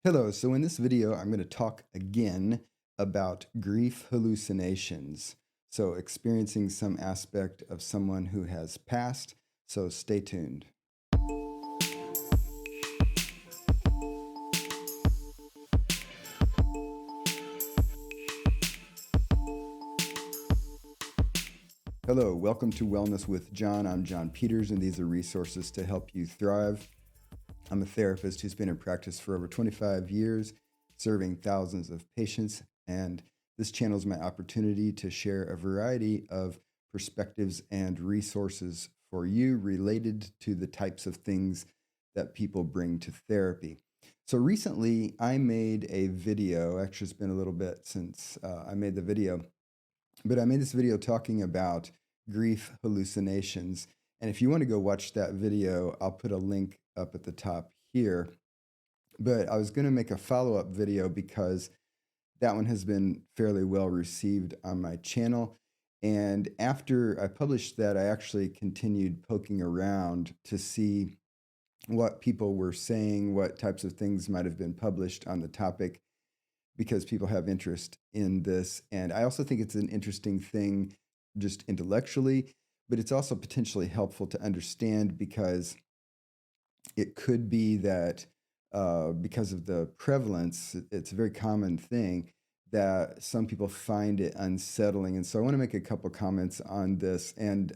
Hello, so in this video, I'm going to talk again about grief hallucinations. So, experiencing some aspect of someone who has passed. So, stay tuned. Hello, welcome to Wellness with John. I'm John Peters, and these are resources to help you thrive. I'm a therapist who's been in practice for over 25 years, serving thousands of patients, and this channel is my opportunity to share a variety of perspectives and resources for you related to the types of things that people bring to therapy. So recently, I made a video. Actually, it's been a little bit since I made the video, but I made this video talking about grief hallucinations. And if you want to go watch that video, I'll put a link up at the top here. But I was going to make a follow up video because that one has been fairly well received on my channel. And after I published that, I actually continued poking around to see what people were saying, what types of things might have been published on the topic, because people have interest in this. And I also think it's an interesting thing just intellectually, but it's also potentially helpful to understand because it could be that because of the prevalence, it's a very common thing that some people find it unsettling. And so I want to make a couple comments on this. And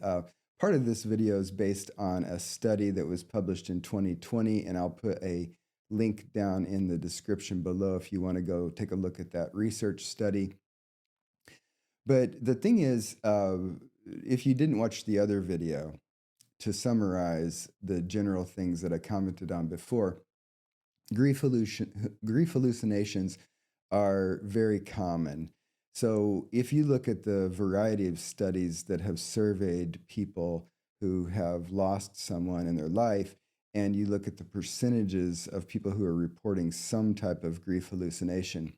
part of this video is based on a study that was published in 2020, and I'll put a link down in the description below if you want to go take a look at that research study. But the thing is, if you didn't watch the other video, to summarize the general things that I commented on before, grief hallucinations are very common. So if you look at the variety of studies that have surveyed people who have lost someone in their life, and you look at the percentages of people who are reporting some type of grief hallucination,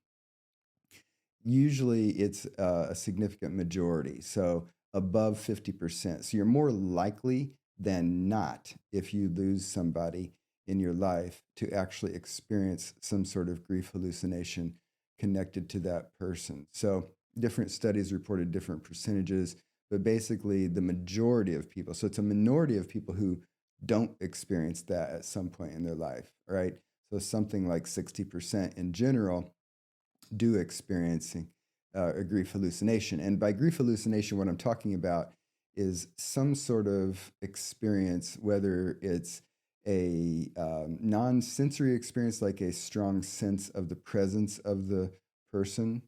usually it's a significant majority, so above 50%. So you're more likely than not, if you lose somebody in your life, to actually experience some sort of grief hallucination connected to that person. So different studies reported different percentages, but basically the majority of people, so it's a minority of people who don't experience that at some point in their life, right? So something like 60% in general do experiencing a grief hallucination. And by grief hallucination, what I'm talking about is some sort of experience, whether it's a non-sensory experience, like a strong sense of the presence of the person,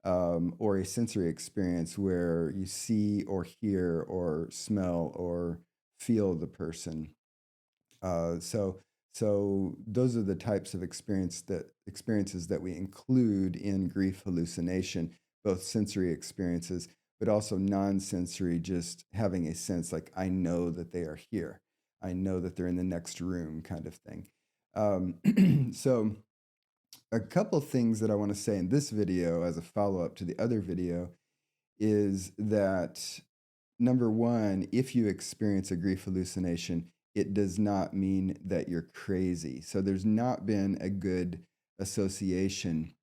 or a sensory experience where you see or hear or smell or feel the person. So those are the types of experiences that we include in grief hallucination, both sensory experiences, but also non-sensory, just having a sense like, I know that they are here. I know that they're in the next room, kind of thing. So a couple things that I want to say in this video as a follow-up to the other video is that, number one, if you experience a grief hallucination, it does not mean that you're crazy. So there's not been a good association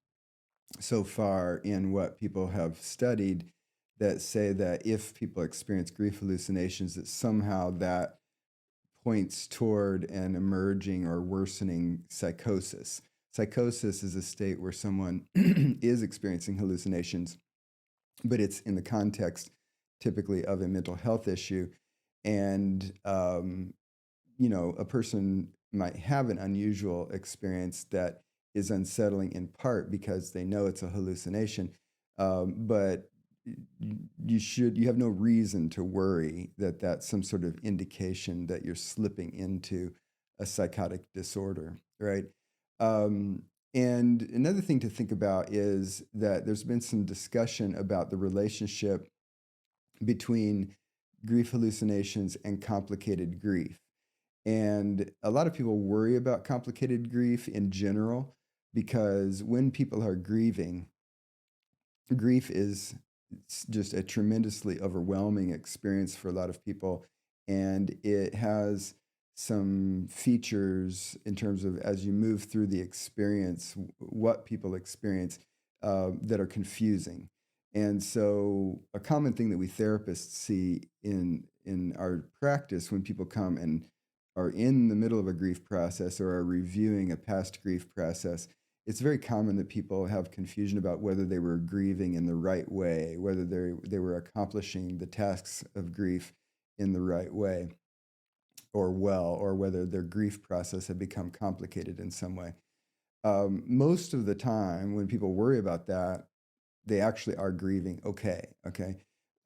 so far in what people have studied that say that if people experience grief hallucinations, that somehow that points toward an emerging or worsening psychosis. Psychosis is a state where someone is experiencing hallucinations, but it's in the context typically of a mental health issue. And, a person might have an unusual experience that is unsettling in part because they know it's a hallucination. But you have no reason to worry that that's some sort of indication that you're slipping into a psychotic disorder, right? And another thing to think about is that there's been some discussion about the relationship between grief hallucinations and complicated grief. And a lot of people worry about complicated grief in general because when people are grieving, grief is just a tremendously overwhelming experience for a lot of people. And it has some features in terms of as you move through the experience, what people experience that are confusing. And so, a common thing that we therapists see in our practice when people come and are in the middle of a grief process or are reviewing a past grief process, it's very common that people have confusion about whether they were grieving in the right way, whether they were accomplishing the tasks of grief in the right way or well, or whether their grief process had become complicated in some way. Most of the time, when people worry about that, they actually are grieving okay. Okay.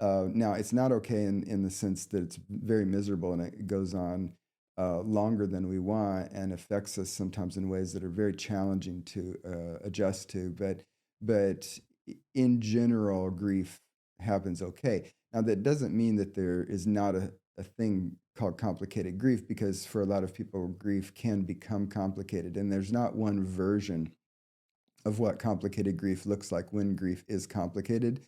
Now, it's not okay in the sense that it's very miserable and it goes on longer than we want and affects us sometimes in ways that are very challenging to adjust to. But in general, grief happens okay. Now, that doesn't mean that there is not a thing called complicated grief, because for a lot of people, grief can become complicated. And there's not one version of what complicated grief looks like when grief is complicated.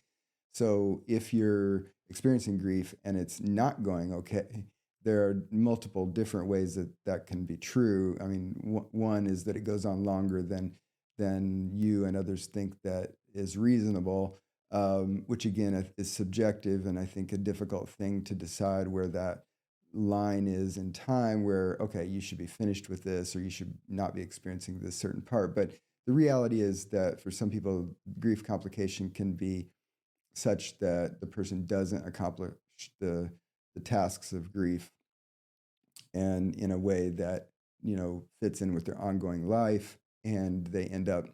So if you're experiencing grief and it's not going okay, there are multiple different ways that that can be true. I mean, one is that it goes on longer than you and others think that is reasonable, which again is subjective, and I think a difficult thing to decide where that line is in time where, okay, you should be finished with this or you should not be experiencing this certain part. But the reality is that for some people, grief complication can be such that the person doesn't accomplish the the tasks of grief and in a way that fits in with their ongoing life, and they end up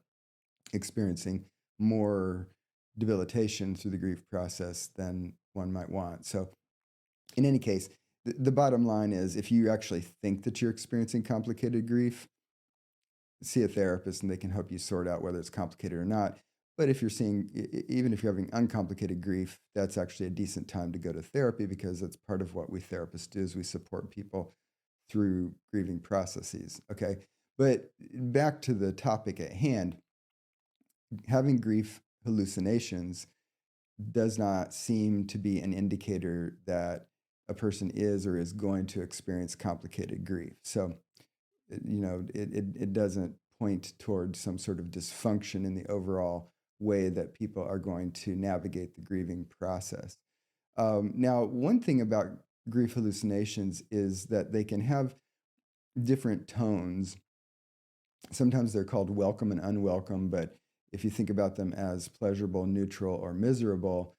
experiencing more debilitation through the grief process than one might want. So in any case, the bottom line is if you actually think that you're experiencing complicated grief, see a therapist and they can help you sort out whether it's complicated or not. But if you're seeing, even if you're having uncomplicated grief, that's actually a decent time to go to therapy, because that's part of what we therapists do is we support people through grieving processes. Okay. But back to the topic at hand, having grief hallucinations does not seem to be an indicator that a person is or is going to experience complicated grief. So it doesn't point toward some sort of dysfunction in the overall way that people are going to navigate the grieving process. Now, one thing about grief hallucinations is that they can have different tones. Sometimes they're called welcome and unwelcome, but if you think about them as pleasurable, neutral, or miserable,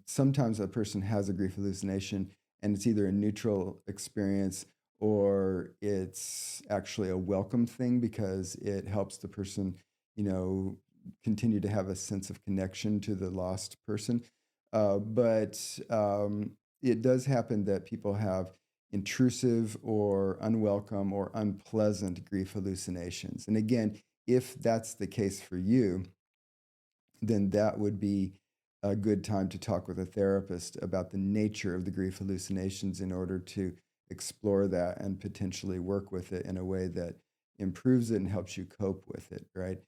sometimes a person has a grief hallucination and it's either a neutral experience or it's actually a welcome thing because it helps the person, you know, continue to have a sense of connection to the lost person. But it does happen that people have intrusive or unwelcome or unpleasant grief hallucinations. And again, if that's the case for you, then that would be a good time to talk with a therapist about the nature of the grief hallucinations in order to explore that and potentially work with it in a way that improves it and helps you cope with it, right?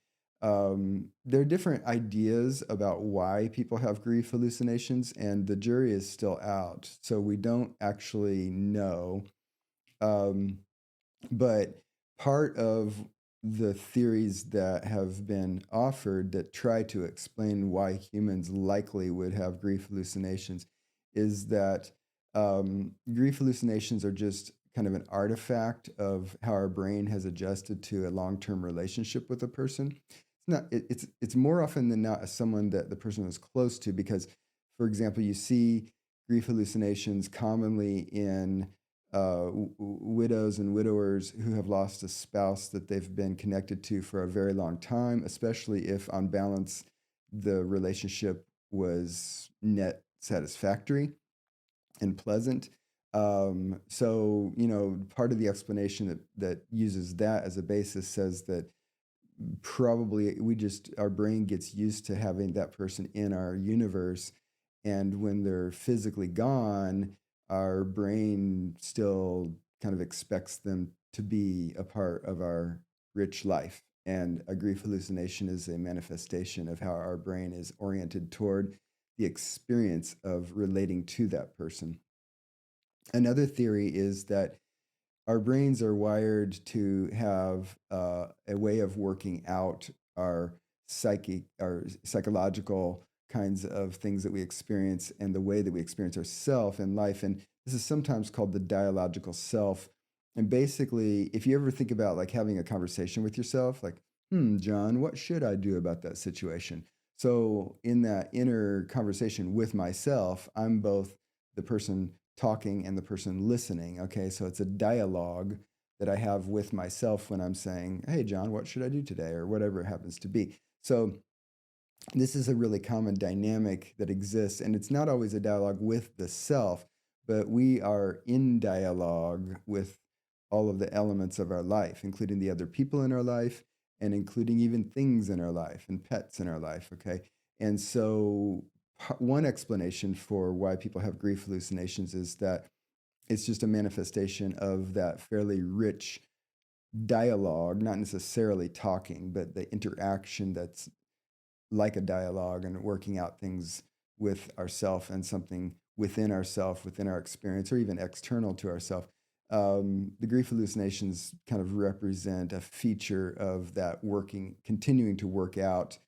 There are different ideas about why people have grief hallucinations, and the jury is still out. So we don't actually know. Um, but part of the theories that have been offered that try to explain why humans likely would have grief hallucinations is that grief hallucinations are just kind of an artifact of how our brain has adjusted to a long-term relationship with a person. It's more often than not someone that the person is close to, because, for example, you see grief hallucinations commonly in widows and widowers who have lost a spouse that they've been connected to for a very long time, especially if, on balance, the relationship was net satisfactory and pleasant. So, part of the explanation that uses that as a basis says that probably our brain gets used to having that person in our universe, and when they're physically gone, our brain still kind of expects them to be a part of our rich life. And a grief hallucination is a manifestation of how our brain is oriented toward the experience of relating to that person. Another theory is that our brains are wired to have a way of working out our our psychological kinds of things that we experience and the way that we experience ourself in life. And this is sometimes called the dialogical self. And basically, if you ever think about like having a conversation with yourself, like, John, what should I do about that situation? So, in that inner conversation with myself, I'm both the person talking and the person listening. Okay, so it's a dialogue that I have with myself when I'm saying, "Hey, John, what should I do today?" or whatever it happens to be. So, this is a really common dynamic that exists, and it's not always a dialogue with the self, but we are in dialogue with all of the elements of our life, including the other people in our life, and including even things in our life and pets in our life. Okay. And so, one explanation for why people have grief hallucinations is that it's just a manifestation of that fairly rich dialogue, not necessarily talking, but the interaction that's like a dialogue and working out things with ourself and something within ourself, within our experience, or even external to ourself. The grief hallucinations kind of represent a feature of that working, continuing to work out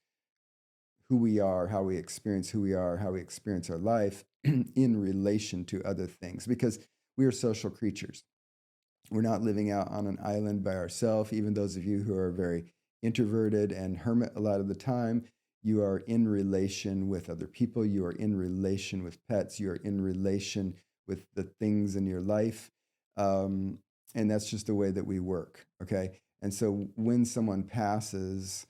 who we are, how we experience who we are, how we experience our life in relation to other things, because we are social creatures. We're not living out on an island by ourselves. Even those of you who are very introverted and hermit a lot of the time, you are in relation with other people. You are in relation with pets. You are in relation with the things in your life. Um, and that's just the way that we work. Okay. And so when someone passes,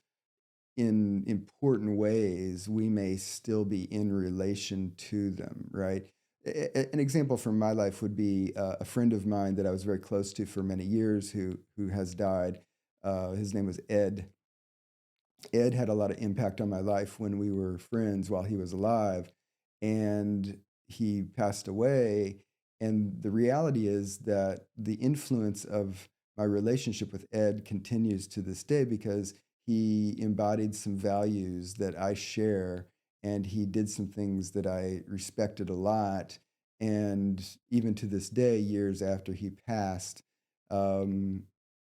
in important ways, we may still be in relation to them, right? An example from my life would be a friend of mine that I was very close to for many years who has died. His name was Ed. Ed had a lot of impact on my life when we were friends while he was alive, and he passed away. And the reality is that the influence of my relationship with Ed continues to this day because he embodied some values that I share, and he did some things that I respected a lot. And even to this day, years after he passed, um,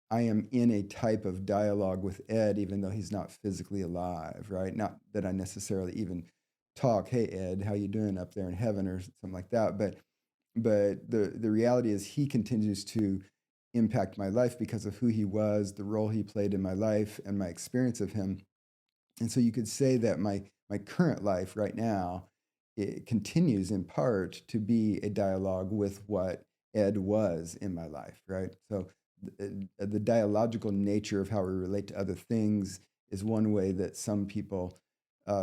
I am in a type of dialogue with Ed, even though he's not physically alive, right? Not that I necessarily even talk, "Hey Ed, how you doing up there in heaven?" or something like that. But the reality is he continues to impact my life because of who he was, the role he played in my life, and my experience of him. And so you could say that my current life right now, it continues in part to be a dialogue with what Ed was in my life, right? So the dialogical nature of how we relate to other things is one way that some people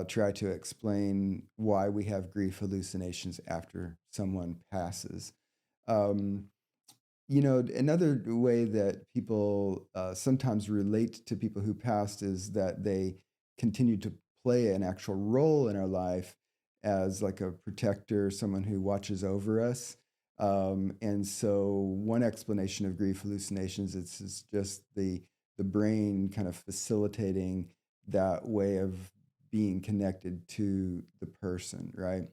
try to explain why we have grief hallucinations after someone passes. Um, another way that people sometimes relate to people who passed is that they continue to play an actual role in our life as like a protector, someone who watches over us. And so, one explanation of grief hallucinations is just the brain kind of facilitating that way of being connected to the person, right?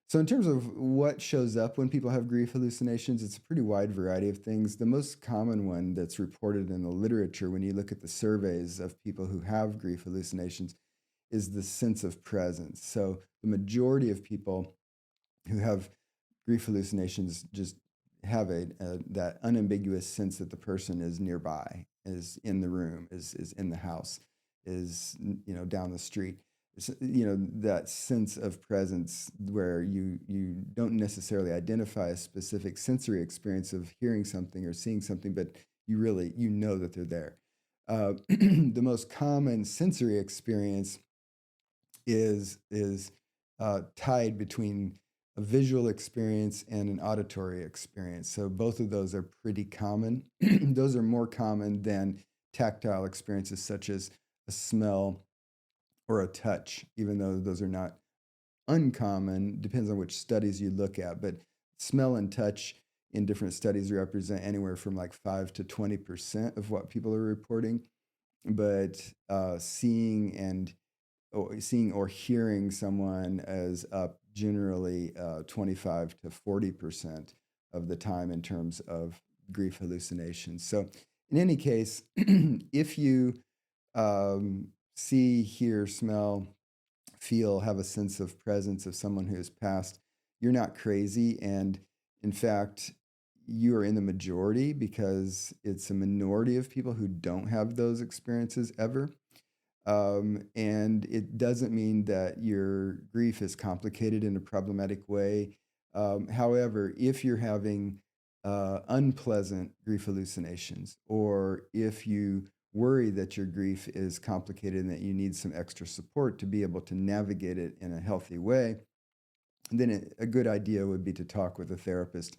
So, in terms of what shows up when people have grief hallucinations, it's a pretty wide variety of things. The most common one that's reported in the literature, when you look at the surveys of people who have grief hallucinations, is the sense of presence. So, the majority of people who have grief hallucinations just have a that unambiguous sense that the person is nearby, is in the room, is in the house, is down the street. That sense of presence where you don't necessarily identify a specific sensory experience of hearing something or seeing something, but you know that they're there. The most common sensory experience is tied between a visual experience and an auditory experience. So both of those are pretty common. Those are more common than tactile experiences such as a smell or a touch, even though those are not uncommon. Depends on which studies you look at, but smell and touch in different studies represent anywhere from like 5 to 20% of what people are reporting. But seeing or hearing someone as up generally 25 to 40% of the time in terms of grief hallucinations. So in any case, if you see, hear, smell, feel, have a sense of presence of someone who has passed, you're not crazy. And in fact, you are in the majority because it's a minority of people who don't have those experiences ever. And it doesn't mean that your grief is complicated in a problematic way. However, if you're having unpleasant grief hallucinations, or if you worry that your grief is complicated and that you need some extra support to be able to navigate it in a healthy way, then a good idea would be to talk with a therapist.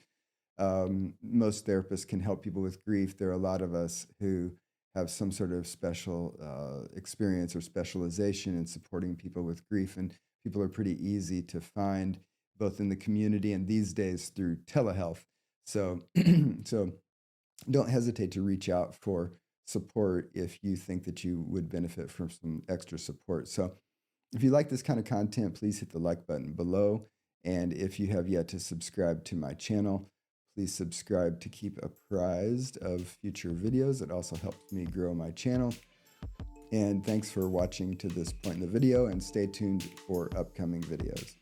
Most therapists can help people with grief. There are a lot of us who have some sort of special experience or specialization in supporting people with grief, and people are pretty easy to find both in the community and these days through telehealth. So, so don't hesitate to reach out for support if you think that you would benefit from some extra support. So, if you like this kind of content, please hit the like button below. And if you have yet to subscribe to my channel, please subscribe to keep apprised of future videos. It also helps me grow my channel. And thanks for watching to this point in the video, and stay tuned for upcoming videos.